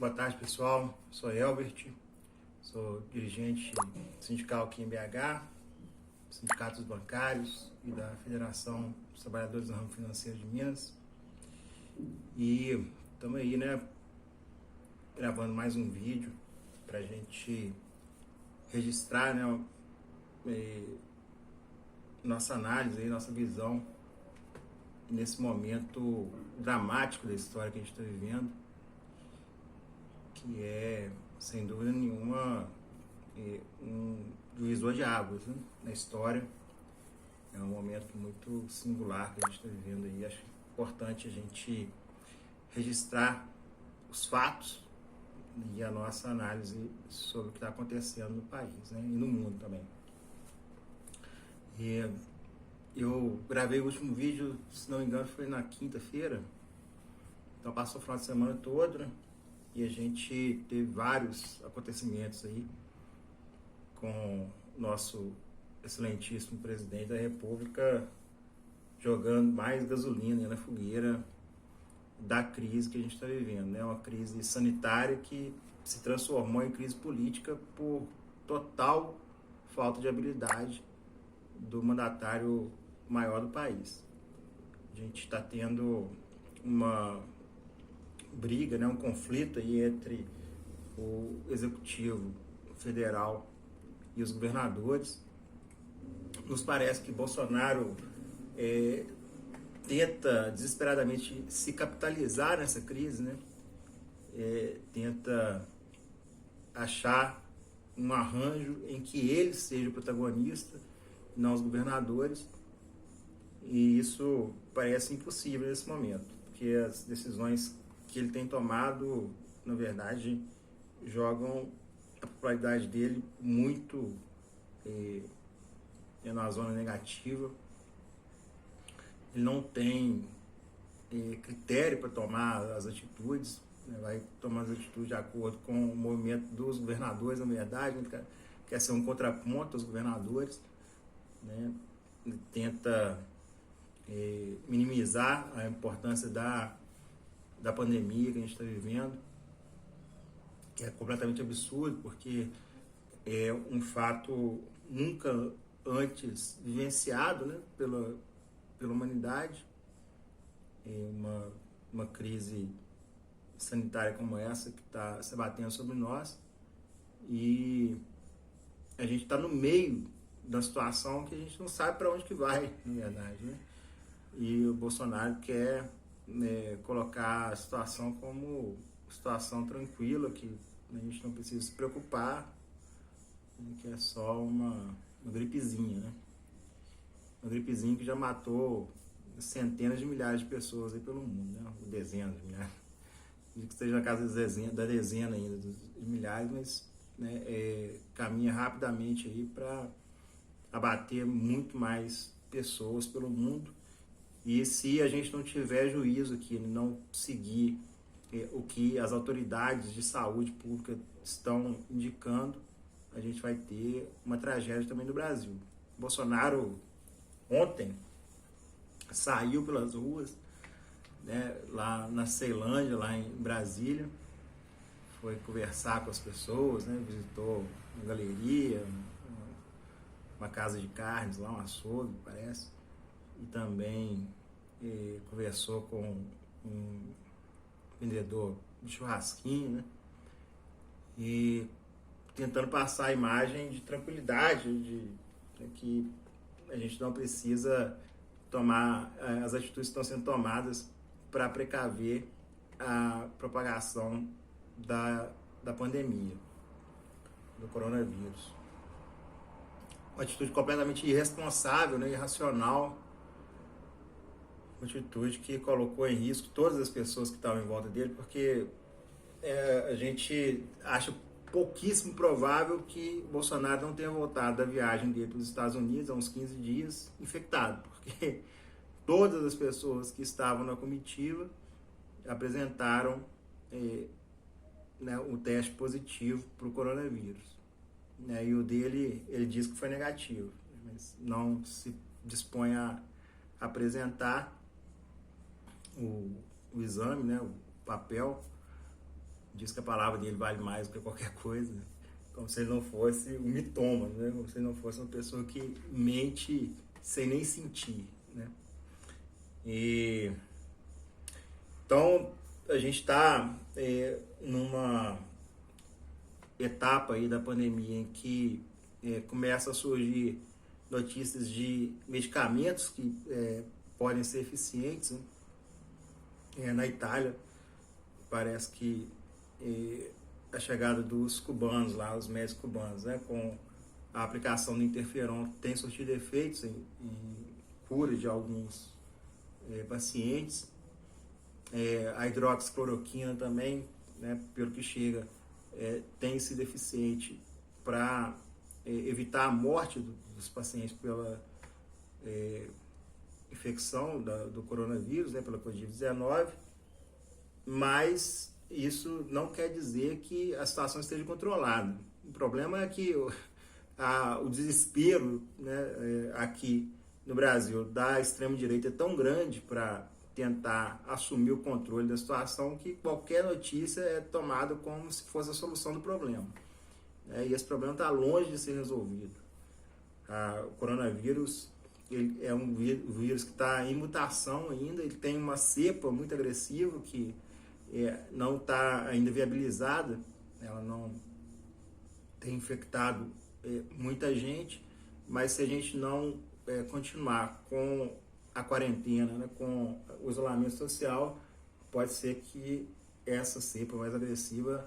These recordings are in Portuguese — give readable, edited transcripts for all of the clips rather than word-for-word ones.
Boa tarde, pessoal. Sou Elbert, sou dirigente sindical aqui em BH, sindicatos bancários e da Federação dos Trabalhadores do Ramo Financeiro de Minas. E estamos aí, gravando mais um vídeo para a gente registrar, nossa análise, nossa visão nesse momento dramático da história que a gente está vivendo, que é, sem dúvida nenhuma, um divisor de águas, na história. É um momento muito singular que a gente está vivendo aí. Acho importante a gente registrar os fatos e a nossa análise sobre o que está acontecendo no país, e no mundo também. E eu gravei o último vídeo, se não me engano, foi na quinta-feira. Então passou o final de semana todo, e a gente teve vários acontecimentos aí com o nosso excelentíssimo presidente da República jogando mais gasolina na fogueira da crise que a gente está vivendo, uma crise sanitária que se transformou em crise política por total falta de habilidade do mandatário maior do país. A gente está tendo uma briga, um conflito aí entre o executivo federal e os governadores. Nos parece que Bolsonaro tenta desesperadamente se capitalizar nessa crise, tenta achar um arranjo em que ele seja o protagonista, não os governadores, e isso parece impossível nesse momento, porque as decisões que ele tem tomado, na verdade, jogam a popularidade dele muito na zona negativa. Ele não tem critério para tomar as atitudes, vai tomar as atitudes de acordo com o movimento dos governadores, na verdade. Ele quer ser um contraponto aos governadores, ele tenta minimizar a importância da pandemia que a gente está vivendo, que é completamente absurdo, porque é um fato nunca antes vivenciado, pela humanidade. Uma crise sanitária como essa que está se abatendo sobre nós, e a gente está no meio da situação que a gente não sabe para onde que vai, na verdade, E o Bolsonaro quer colocar a situação como situação tranquila, que a gente não precisa se preocupar, que é só uma gripezinha, Uma gripezinha que já matou centenas de milhares de pessoas aí pelo mundo, dezenas de milhares. Digo que esteja na casa da dezena ainda de milhares, mas caminha rapidamente aí para abater muito mais pessoas pelo mundo. E se a gente não tiver juízo aqui, não seguir o que as autoridades de saúde pública estão indicando, a gente vai ter uma tragédia também no Brasil. Bolsonaro ontem saiu pelas ruas, lá na Ceilândia, lá em Brasília, foi conversar com as pessoas, visitou uma galeria, uma casa de carnes lá, um açougue, parece, e também conversou com um vendedor de churrasquinho, e tentando passar a imagem de tranquilidade, de que a gente não precisa tomar as atitudes que estão sendo tomadas para precaver a propagação da pandemia, do coronavírus. Uma atitude completamente irresponsável, irracional, uma atitude que colocou em risco todas as pessoas que estavam em volta dele, porque a gente acha pouquíssimo provável que Bolsonaro não tenha voltado da viagem dele para os Estados Unidos há uns 15 dias infectado, porque todas as pessoas que estavam na comitiva apresentaram o teste positivo para o coronavírus. E o dele, ele diz que foi negativo, mas não se dispõe a apresentar o exame, o papel, diz que a palavra dele vale mais do que qualquer coisa, como se ele não fosse um mitômano, né? Como se ele não fosse uma pessoa que mente sem nem sentir, né? E então a gente está numa etapa aí da pandemia em que começa a surgir notícias de medicamentos que podem ser eficientes, né? Na Itália parece que a chegada dos cubanos lá, os médicos cubanos, né, com a aplicação do interferon, tem surtido efeitos em cura de alguns pacientes. A hidroxicloroquina também, né, pelo que chega, tem sido eficiente para evitar a morte dos pacientes pela infecção do coronavírus, né, pela Covid-19, mas isso não quer dizer que a situação esteja controlada. O problema é que o desespero, né, aqui no Brasil da extrema-direita é tão grande para tentar assumir o controle da situação que qualquer notícia é tomada como se fosse a solução do problema. E esse problema está longe de ser resolvido. O coronavírus ele é um vírus que está em mutação ainda, ele tem uma cepa muito agressiva que não está ainda viabilizada, ela não tem infectado muita gente, mas se a gente não continuar com a quarentena, né, com o isolamento social, pode ser que essa cepa mais agressiva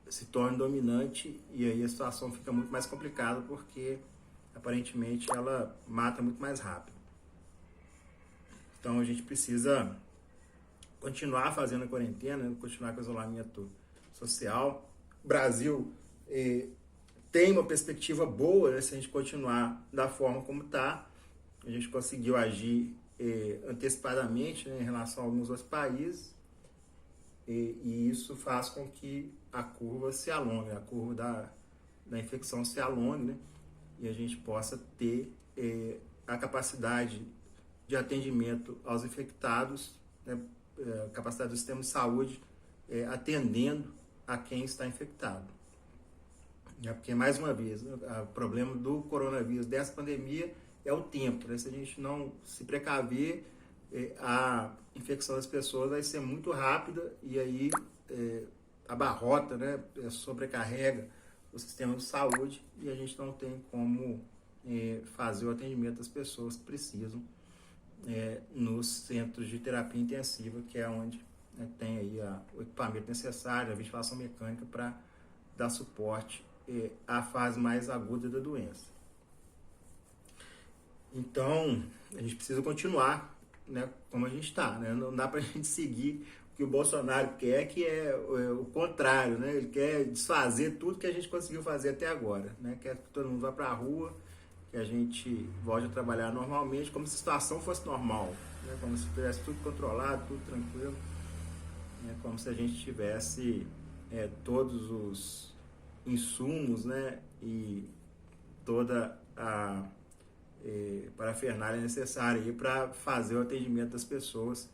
se torne dominante e aí a situação fica muito mais complicada porque aparentemente ela mata muito mais rápido. Então a gente precisa continuar fazendo a quarentena, continuar com o isolamento social. O Brasil tem uma perspectiva boa, né, se a gente continuar da forma como está. A gente conseguiu agir antecipadamente, né, em relação a alguns outros países e isso faz com que a curva se alongue, a curva da infecção se alongue, né, e a gente possa ter a capacidade de atendimento aos infectados, né, capacidade do sistema de saúde atendendo a quem está infectado. Porque, mais uma vez, o problema do coronavírus, dessa pandemia, é o tempo. Né? Se a gente não se precaver, a infecção das pessoas vai ser muito rápida e aí abarrota, né? Sobrecarrega o sistema de saúde e a gente não tem como fazer o atendimento das pessoas que precisam nos centros de terapia intensiva, que é onde tem aí o equipamento necessário, a ventilação mecânica para dar suporte à fase mais aguda da doença. Então, a gente precisa continuar, né, como a gente está. Né? Não dá para a gente seguir o que o Bolsonaro quer, que é o contrário. Né? Ele quer desfazer tudo que a gente conseguiu fazer até agora. Né? Quer que todo mundo vá para a rua, que a gente volte a trabalhar normalmente, como se a situação fosse normal. Né? Como se tivesse tudo controlado, tudo tranquilo. Né? Como se a gente tivesse todos os insumos, né, e toda a parafernália necessária para fazer o atendimento das pessoas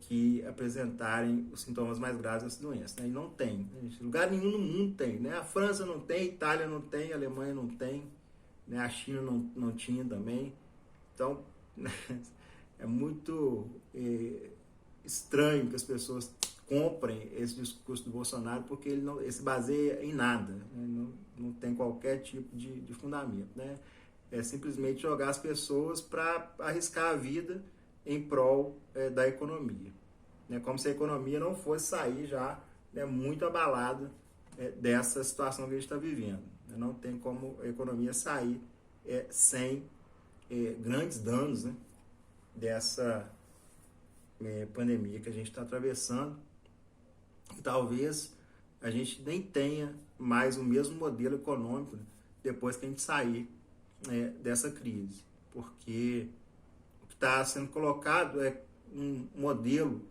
que apresentarem os sintomas mais graves dessa doença. Né? E não tem. Né? Lugar nenhum no mundo tem. Né? A França não tem, a Itália não tem, a Alemanha não tem, né? A China não tinha também. Então, é muito estranho que as pessoas comprem esse discurso do Bolsonaro, porque ele se baseia em nada, né? Não tem qualquer tipo de fundamento. Né? É simplesmente jogar as pessoas para arriscar a vida em prol da economia. Né? Como se a economia não fosse sair já, né, muito abalada dessa situação que a gente está vivendo. Né? Não tem como a economia sair sem grandes danos, né, dessa pandemia que a gente está atravessando. Talvez a gente nem tenha mais o mesmo modelo econômico, né, depois que a gente sair dessa crise, porque o que está sendo colocado é um modelo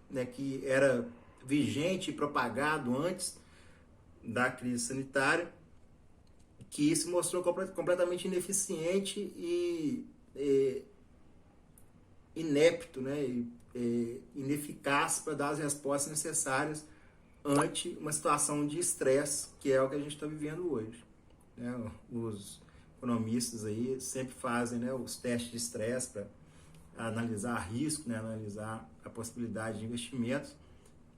né, que era vigente e propagado antes da crise sanitária, que se mostrou completamente ineficiente e inepto, né, e ineficaz para dar as respostas necessárias ante uma situação de estresse, que é o que a gente está vivendo hoje. Né? Os economistas aí sempre fazem, né, os testes de estresse para analisar risco, né, analisar a possibilidade de investimentos,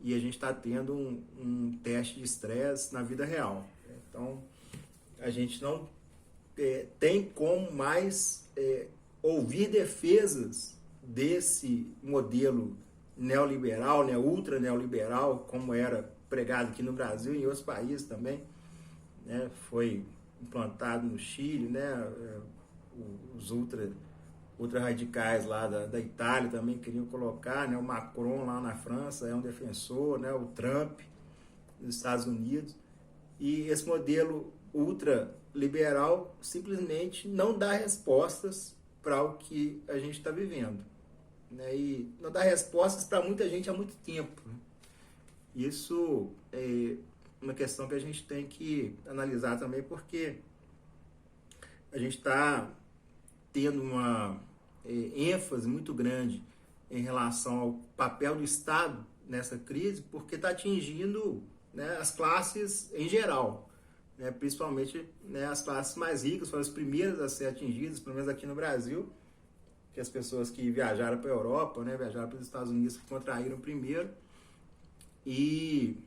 e a gente está tendo um teste de estresse na vida real. Então, a gente não tem como mais ouvir defesas desse modelo neoliberal, né, ultra neoliberal, como era pregado aqui no Brasil e em outros países também, né, foi implantado no Chile, né, os ultra radicais lá da Itália também queriam colocar, né, o Macron lá na França é um defensor, né, o Trump nos Estados Unidos, e esse modelo ultraliberal simplesmente não dá respostas para o que a gente está vivendo, né, e não dá respostas para muita gente há muito tempo. Isso é uma questão que a gente tem que analisar também, porque a gente está tendo uma ênfase muito grande em relação ao papel do Estado nessa crise, porque está atingindo, né, as classes em geral, né, principalmente, né, as classes mais ricas foram as primeiras a ser atingidas, pelo menos aqui no Brasil, que as pessoas que viajaram para a Europa, né, viajaram para os Estados Unidos, que contraíram primeiro, e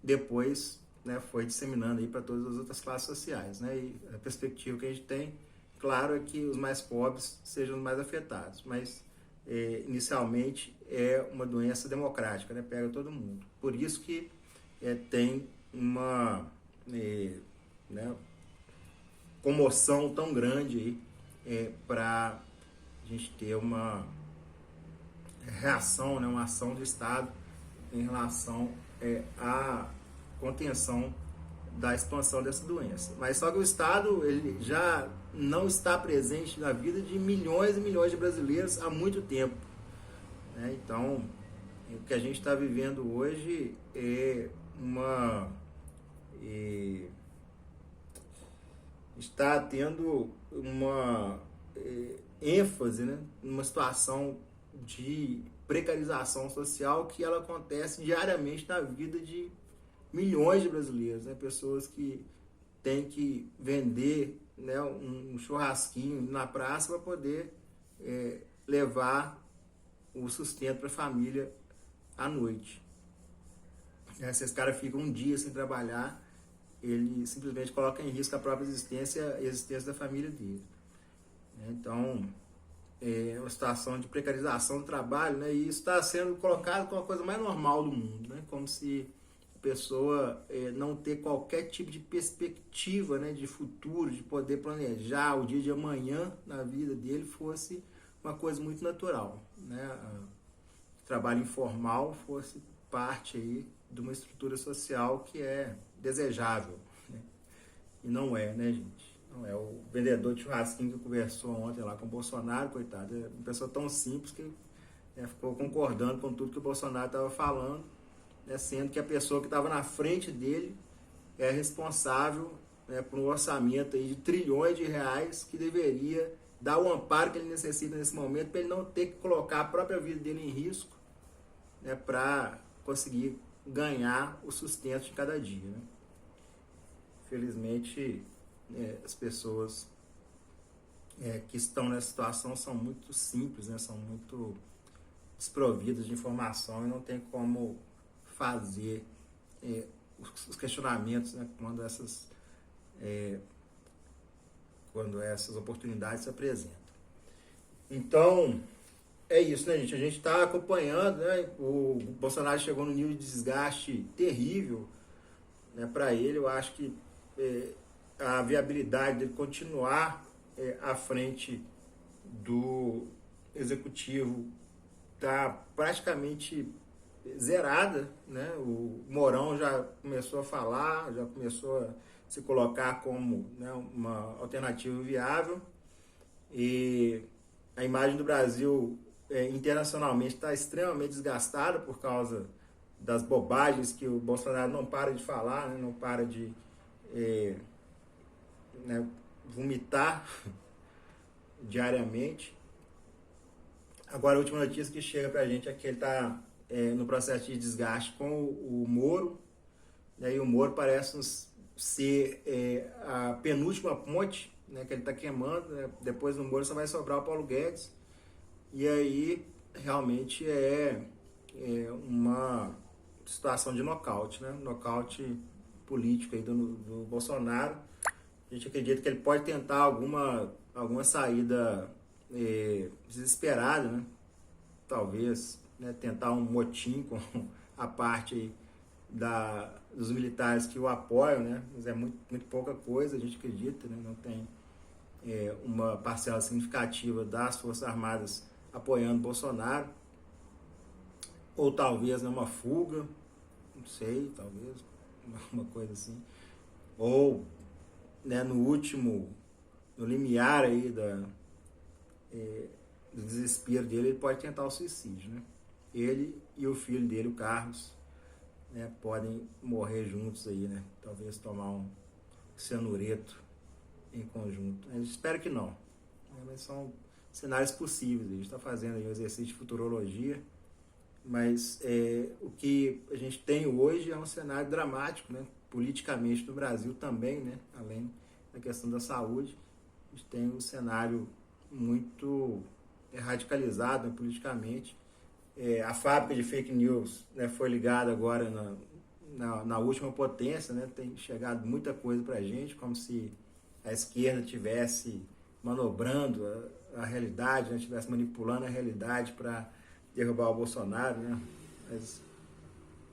depois, né, foi disseminando aí para todas as outras classes sociais, né, e a perspectiva que a gente tem, claro, é que os mais pobres sejam os mais afetados, mas inicialmente é uma doença democrática, né, pega todo mundo. Por isso que tem uma né, comoção tão grande aí para a gente ter uma reação, né, uma ação do Estado em relação à contenção da expansão dessa doença. Mas só que o Estado ele já não está presente na vida de milhões e milhões de brasileiros há muito tempo, né? Então, o que a gente está vivendo hoje é está tendo uma ênfase, né, numa situação de precarização social que ela acontece diariamente na vida de milhões de brasileiros, né? Pessoas que têm que vender, né, um churrasquinho na praça para poder levar o sustento para a família à noite. Se esse cara fica um dia sem trabalhar, ele simplesmente coloca em risco a própria existência e a existência da família dele. Então, é uma situação de precarização do trabalho, né? E isso está sendo colocado como a coisa mais normal do mundo, né? Como se a pessoa não ter qualquer tipo de perspectiva, né, de futuro, de poder planejar o dia de amanhã na vida dele fosse uma coisa muito natural, né? O trabalho informal fosse parte aí de uma estrutura social que é desejável, né? E não é, né, gente? Não é. O vendedor de churrasquinho que conversou ontem lá com o Bolsonaro, coitado, é uma pessoa tão simples que ficou concordando com tudo que o Bolsonaro estava falando, né, sendo que a pessoa que estava na frente dele é responsável, né, por um orçamento aí de trilhões de reais que deveria dar o amparo que ele necessita nesse momento para ele não ter que colocar a própria vida dele em risco, né, para conseguir ganhar o sustento de cada dia, né? Felizmente, as pessoas que estão nessa situação são muito simples, né? São muito desprovidas de informação e não tem como fazer os questionamentos, né, quando essas oportunidades se apresentam. Então, é isso, né, gente? A gente está acompanhando, né? O Bolsonaro chegou num nível de desgaste terrível, né, para ele. Eu acho que a viabilidade dele continuar à frente do executivo está praticamente zerada, né? O Mourão já começou a falar, já começou a se colocar como, né, uma alternativa viável, e a imagem do Brasil internacionalmente está extremamente desgastada por causa das bobagens que o Bolsonaro não para de falar, né? Não para de né, vomitar diariamente. Agora, a última notícia que chega para a gente é que ele está no processo de desgaste com o Moro, né, e o Moro parece ser a penúltima ponte, né, que ele está queimando, né, depois do Moro só vai sobrar o Paulo Guedes, e aí realmente é uma situação de nocaute, né, nocaute político aí do Bolsonaro. A gente acredita que ele pode tentar alguma saída desesperada, né, talvez, né, tentar um motim com a parte aí dos militares que o apoiam, né, mas é muito pouca coisa, a gente acredita, né, não tem uma parcela significativa das Forças Armadas apoiando Bolsonaro, ou talvez uma fuga, não sei, talvez, uma coisa assim, ou, né, no limiar aí do desespero dele, ele pode tentar o suicídio, né? Ele e o filho dele, o Carlos, né, podem morrer juntos aí, né? Talvez tomar um cianureto em conjunto. Eu espero que não, né? Mas são cenários possíveis. A gente está fazendo aí um exercício de futurologia, mas o que a gente tem hoje é um cenário dramático, né? Politicamente no Brasil também, né? Além da questão da saúde, a gente tem um cenário muito radicalizado, né, politicamente. A fábrica de fake news, né, foi ligada agora na última potência, né, tem chegado muita coisa para a gente, como se a esquerda estivesse manobrando a realidade, né, estivesse manipulando a realidade para derrubar o Bolsonaro, né? Mas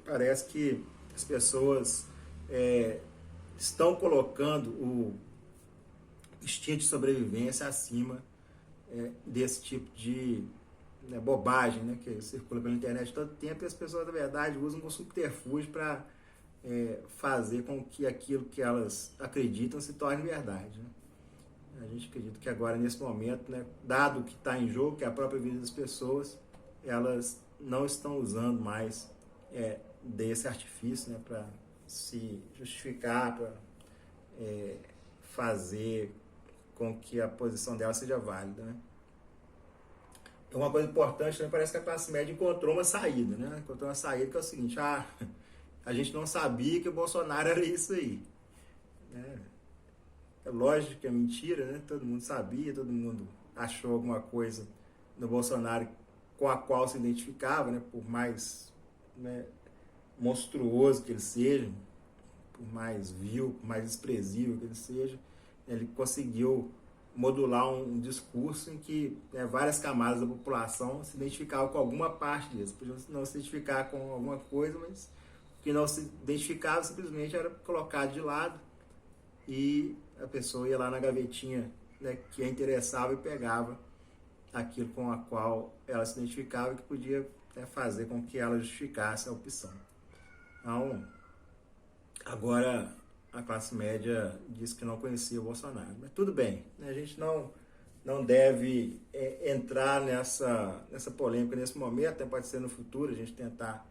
parece que as pessoas estão colocando o instinto de sobrevivência acima desse tipo de bobagem, né, que circula pela internet todo tempo, e as pessoas, na verdade, usam como subterfúgio para fazer com que aquilo que elas acreditam se torne verdade, né? A gente acredita que agora, nesse momento, né, dado o que está em jogo, que é a própria vida das pessoas, elas não estão usando mais desse artifício, né, para se justificar, para fazer com que a posição dela seja válida, né? Uma coisa importante, né, parece que a classe média encontrou uma saída, né? Encontrou uma saída que é o seguinte: a gente não sabia que o Bolsonaro era isso aí, né? É lógico que é mentira, né? Todo mundo sabia, todo mundo achou alguma coisa no Bolsonaro com a qual se identificava, né? Por mais, né, monstruoso que ele seja, por mais vil, por mais desprezível que ele seja, ele conseguiu modular um discurso em que várias camadas da população se identificavam com alguma parte disso. Podiam não se identificar com alguma coisa, mas o que não se identificava simplesmente era colocado de lado e a pessoa ia lá na gavetinha, né, que a interessava e pegava aquilo com a qual ela se identificava e que podia fazer com que ela justificasse a opção. Então, agora a classe média disse que não conhecia o Bolsonaro. Mas tudo bem, né? A gente não deve entrar nessa polêmica nesse momento, até pode ser no futuro a gente tentar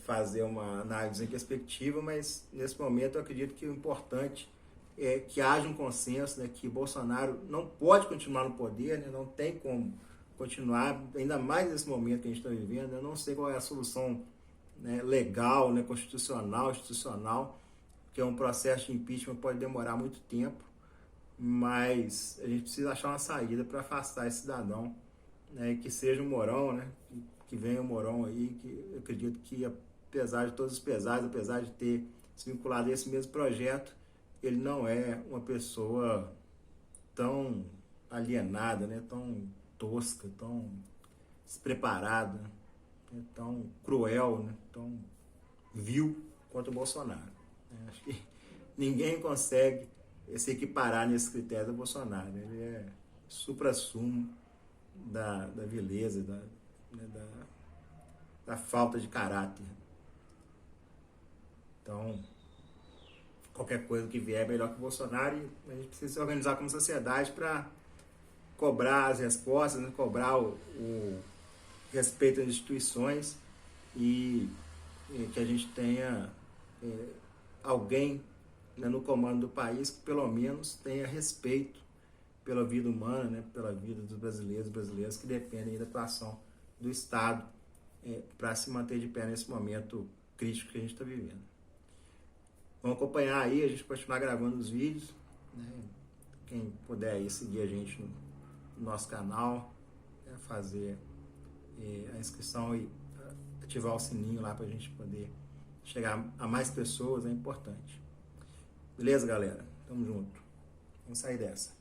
fazer uma análise em perspectiva, mas nesse momento eu acredito que o importante é que haja um consenso, né, que Bolsonaro não pode continuar no poder, né, não tem como continuar, ainda mais nesse momento que a gente está vivendo. Eu não sei qual é a solução, né, legal, né, constitucional, institucional, que é um processo de impeachment que pode demorar muito tempo, mas a gente precisa achar uma saída para afastar esse cidadão, né, que seja o Mourão, né, que venha o Mourão aí, que eu acredito que, apesar de todos os pesares, apesar de ter se vinculado a esse mesmo projeto, ele não é uma pessoa tão alienada, né, tão tosca, tão despreparada, né, tão cruel, né, tão vil quanto o Bolsonaro. Acho que ninguém consegue se equiparar nesse critério do Bolsonaro. Ele é supra-sumo da vileza, da falta de caráter. Então, qualquer coisa que vier é melhor que o Bolsonaro, e a gente precisa se organizar como sociedade para cobrar as respostas, né? Cobrar o respeito às instituições e que a gente tenha alguém, né, no comando do país que pelo menos tenha respeito pela vida humana, né, pela vida dos brasileiros e brasileiras que dependem da atuação do Estado para se manter de pé nesse momento crítico que a gente está vivendo. Vamos acompanhar aí, a gente continuar gravando os vídeos, né? Quem puder aí seguir a gente no nosso canal, fazer a inscrição e ativar o sininho lá para a gente poder chegar a mais pessoas, é importante. Beleza, galera? Tamo junto. Vamos sair dessa.